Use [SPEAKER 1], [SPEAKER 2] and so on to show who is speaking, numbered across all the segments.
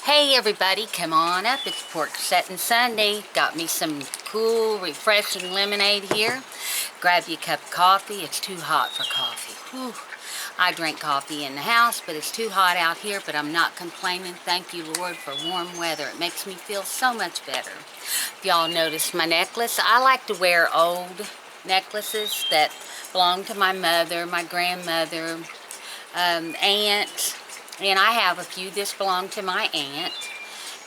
[SPEAKER 1] Hey everybody, come on up. It's Porch Settin Sunday. Got me some cool, refreshing lemonade here. Grab you a cup of coffee. It's too hot for coffee. Whew. I drink coffee in the house, but it's too hot out here, but I'm not complaining. Thank you, Lord, for warm weather. It makes me feel so much better. If y'all noticed my necklace, I like to wear old necklaces that belong to my mother, my grandmother, aunt. And I have a few. This belonged to my aunt.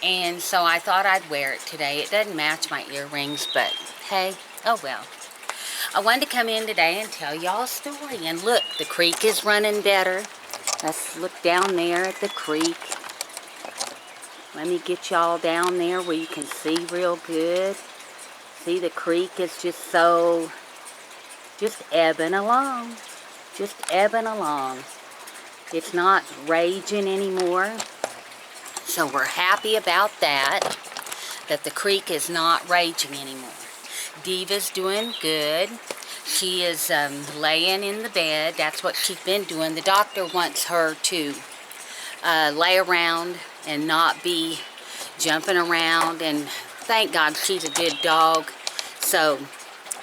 [SPEAKER 1] And so I thought I'd wear it today. It doesn't match my earrings, but hey, oh well. I wanted to come in today and tell y'all a story. And look, the creek is running better. Let's look down there at the creek. Let me get y'all down there where you can see real good. See, the creek is just ebbing along. Just ebbing along. It's not raging anymore, so we're happy about that the creek is not raging anymore. Diva's doing good. She is laying in the bed. That's what she's been doing. The doctor wants her to lay around and not be jumping around, and thank God she's a good dog, so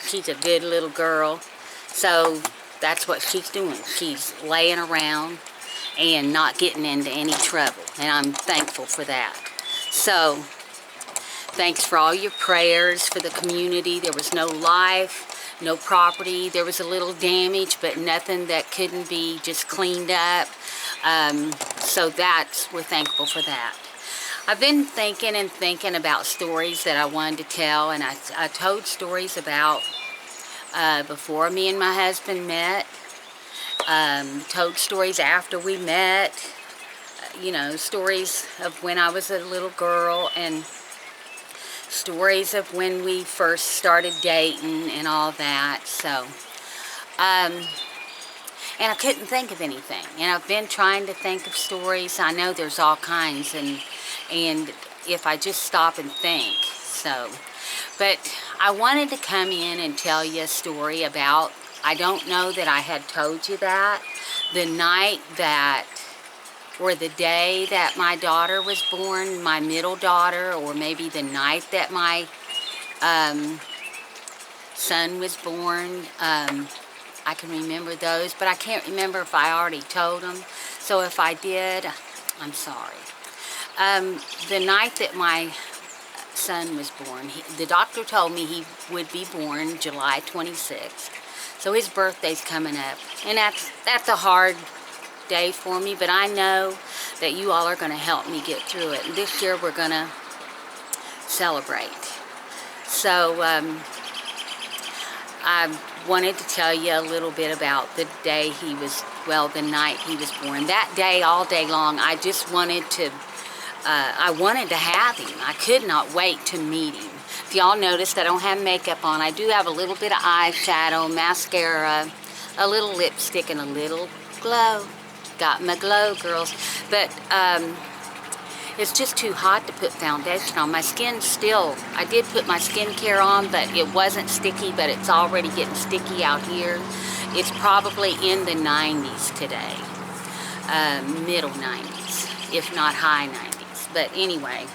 [SPEAKER 1] she's a good little girl. So that's what she's doing. She's laying around and not getting into any trouble, and I'm thankful for that. So thanks for all your prayers for the community. There was no life, no property. There was a little damage, but nothing that couldn't be just cleaned up. So we're thankful for that. I've been thinking about stories that I wanted to tell, and I told stories about before me and my husband met. Told stories after we met, stories of when I was a little girl, and stories of when we first started dating and all that. So, and I couldn't think of anything, and I've been trying to think of stories. I know there's all kinds, and if I just stop and think, so. But I wanted to come in and tell you a story about, I don't know that I had told you that, the night that, or the day that my daughter was born, my middle daughter, or maybe the night that my son was born. I can remember those, but I can't remember if I already told them. So if I did, I'm sorry. The night that my son was born, the doctor told me he would be born July 26th. So his birthday's coming up, and that's a hard day for me, but I know that you all are going to help me get through it. And this year we're going to celebrate. So I wanted to tell you a little bit about the day the night he was born. That day, all day long, I just wanted to, I wanted to have him. I could not wait to meet him. If y'all noticed, I don't have makeup on. I do have a little bit of eyeshadow, mascara, a little lipstick, and a little glow. Got my glow, girls. But it's just too hot to put foundation on. My skin still, I did put my skincare on, but it wasn't sticky, but it's already getting sticky out here. It's probably in the 90s today. Middle 90s, if not high 90s. But anyway,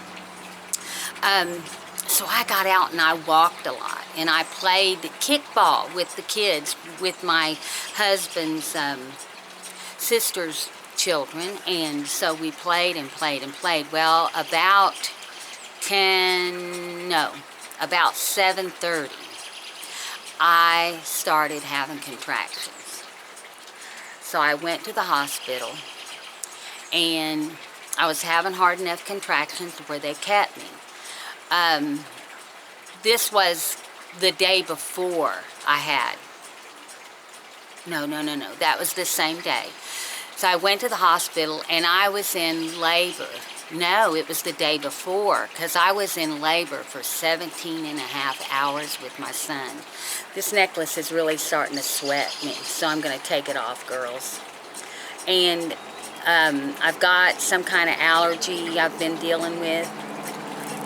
[SPEAKER 1] so I got out and I walked a lot, and I played kickball with the kids, with my husband's sister's children, and so we played and played and played. Well, about 7:30, I started having contractions. So I went to the hospital, and I was having hard enough contractions where they kept me. This was the day before I had. No. That was the same day. So I went to the hospital, and I was in labor. No, it was the day before, because I was in labor for 17 and a half hours with my son. This necklace is really starting to sweat me, so I'm going to take it off, girls. And I've got some kind of allergy I've been dealing with,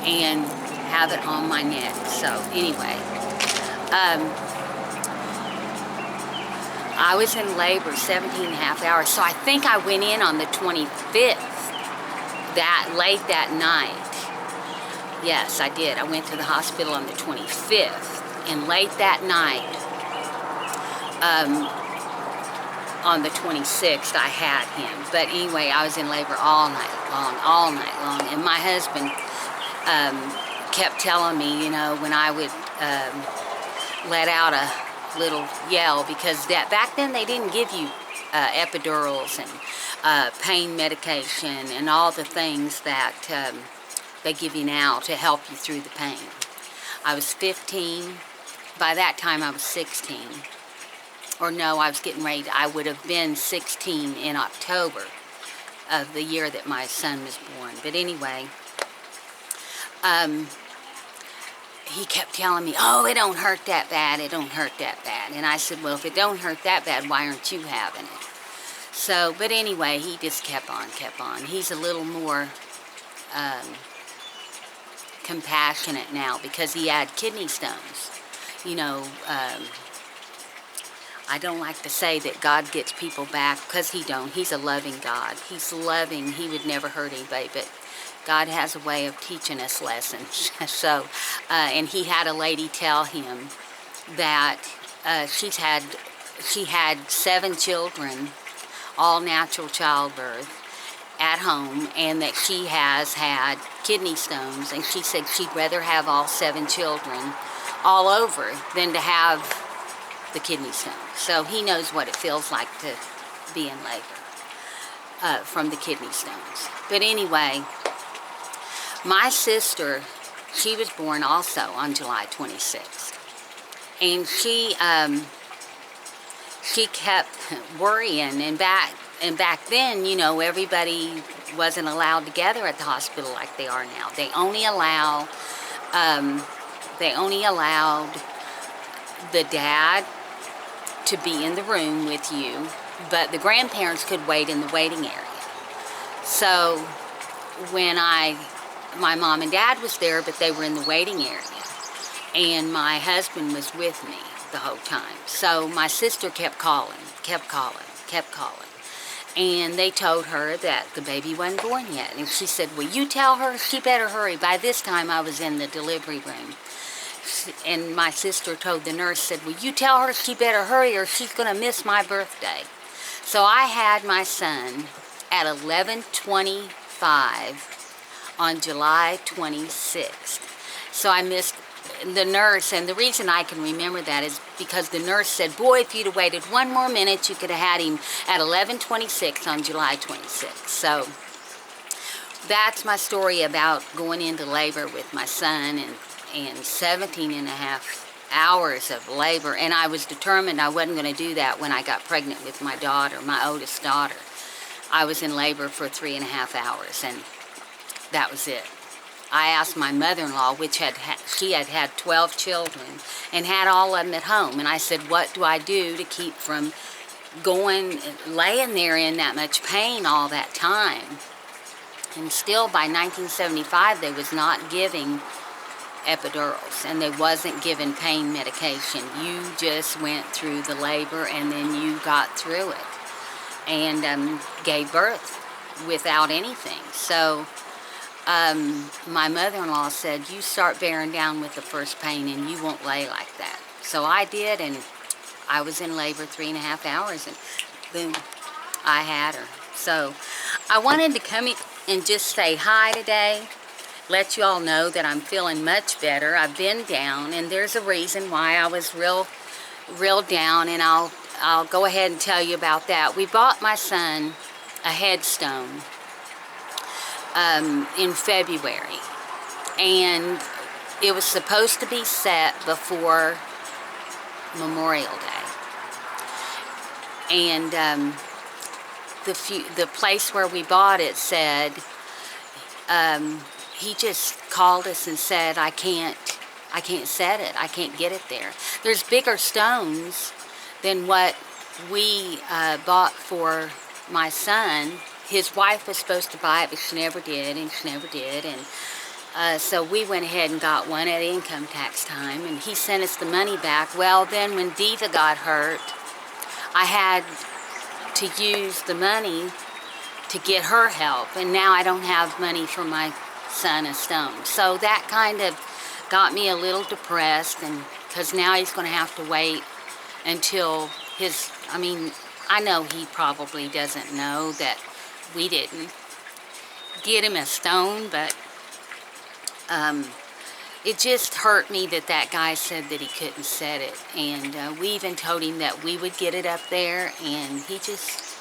[SPEAKER 1] and have it on my neck. So anyway, I was in labor 17 and a half hours, so I think I went in on the 25th. late that night, yes, I did. I went to the hospital on the 25th, and late that night, on the 26th, I had him. But anyway, I was in labor all night long, and my husband kept telling me, you know, when I would let out a little yell, because back then they didn't give you epidurals and pain medication and all the things that they give you now to help you through the pain. I was 15. By that time I was 16. Or no, I was getting ready. I would have been 16 in October of the year that my son was born. But anyway, he kept telling me, oh, it don't hurt that bad, it don't hurt that bad. And I said, well, if it don't hurt that bad, why aren't you having it? So, but anyway, he just kept on. He's a little more compassionate now because he had kidney stones. You know, I don't like to say that God gets people back, because he don't. He's a loving God. He's loving. He would never hurt anybody, but God has a way of teaching us lessons. So, and he had a lady tell him that she had 7 children, all natural childbirth, at home, and that she has had kidney stones, and she said she'd rather have all 7 children all over than to have the kidney stones. So he knows what it feels like to be in labor from the kidney stones. But anyway, my sister, she was born also on July 26th. And she kept worrying, and back then, you know, everybody wasn't allowed together at the hospital like they are now. They only allowed the dad to be in the room with you, but the grandparents could wait in the waiting area. So when my mom and dad was there, but they were in the waiting area, and my husband was with me the whole time. So my sister kept calling, and they told her that the baby wasn't born yet. And she said, well, you tell her she better hurry. By this time I was in the delivery room. And my sister told the nurse, said, well, you tell her she better hurry or she's going to miss my birthday. So I had my son at 11:25 on July 26th. So I missed the nurse, and the reason I can remember that is because the nurse said, boy, if you'd have waited 1 more minute, you could have had him at 11:26 on July 26th. So that's my story about going into labor with my son, and 17 and a half hours of labor. And I was determined I wasn't going to do that when I got pregnant with my daughter, my oldest daughter. I was in labor for 3.5 hours, and that was it. I asked my mother-in-law, which she had 12 children and had all of them at home, and I said, what do I do to keep from laying there in that much pain all that time? And still by 1975 they was not giving epidurals, and they wasn't giving pain medication. You just went through the labor, and then you got through it and gave birth without anything. So my mother-in-law said, you start bearing down with the first pain and you won't lay like that. So I did, and I was in labor 3.5 hours, and boom, I had her. So I wanted to come in and just say hi today, let you all know that I'm feeling much better. I've been down, and there's a reason why I was real down, and I'll go ahead and tell you about that. We bought my son a headstone in February, and it was supposed to be set before Memorial Day. And the place where we bought it said, he just called us and said, I can't set it. I can't get it there. There's bigger stones than what we bought for my son. His wife was supposed to buy it, but she never did. And so we went ahead and got one at income tax time, and he sent us the money back. Well, then when Diva got hurt, I had to use the money to get her help. And now I don't have money for my son a stone. So that kind of got me a little depressed, and because now he's going to have to wait until his, I mean, I know he probably doesn't know that we didn't get him a stone, but it just hurt me that that guy said that he couldn't set it. And we even told him that we would get it up there, and he just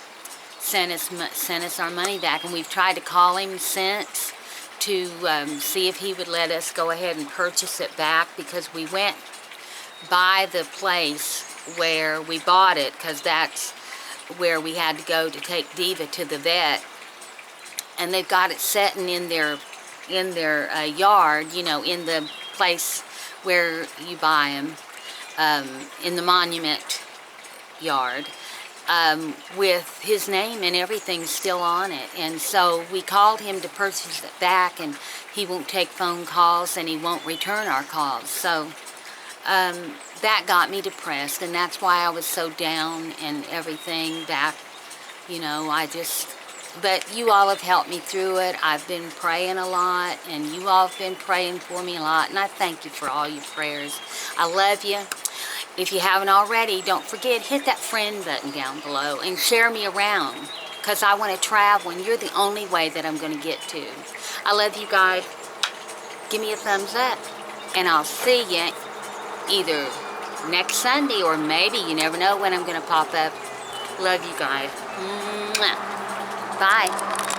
[SPEAKER 1] sent us our money back. And we've tried to call him since to see if he would let us go ahead and purchase it back, because we went by the place where we bought it, because that's where we had to go to take Diva to the vet, and they've got it setting in their yard, you know, in the place where you buy them, in the monument yard, with his name and everything still on it. And so we called him to purchase it back, and he won't take phone calls, and he won't return our calls. So that got me depressed, and that's why I was so down and everything back, you know. But you all have helped me through it. I've been praying a lot, and you all have been praying for me a lot, and I thank you for all your prayers. I love you. If you haven't already, don't forget, hit that friend button down below and share me around, because I want to travel, and you're the only way that I'm going to get to. I love you guys. Give me a thumbs up, and I'll see you either next Sunday, or maybe, you never know when I'm going to pop up. Love you guys. Mwah. Bye.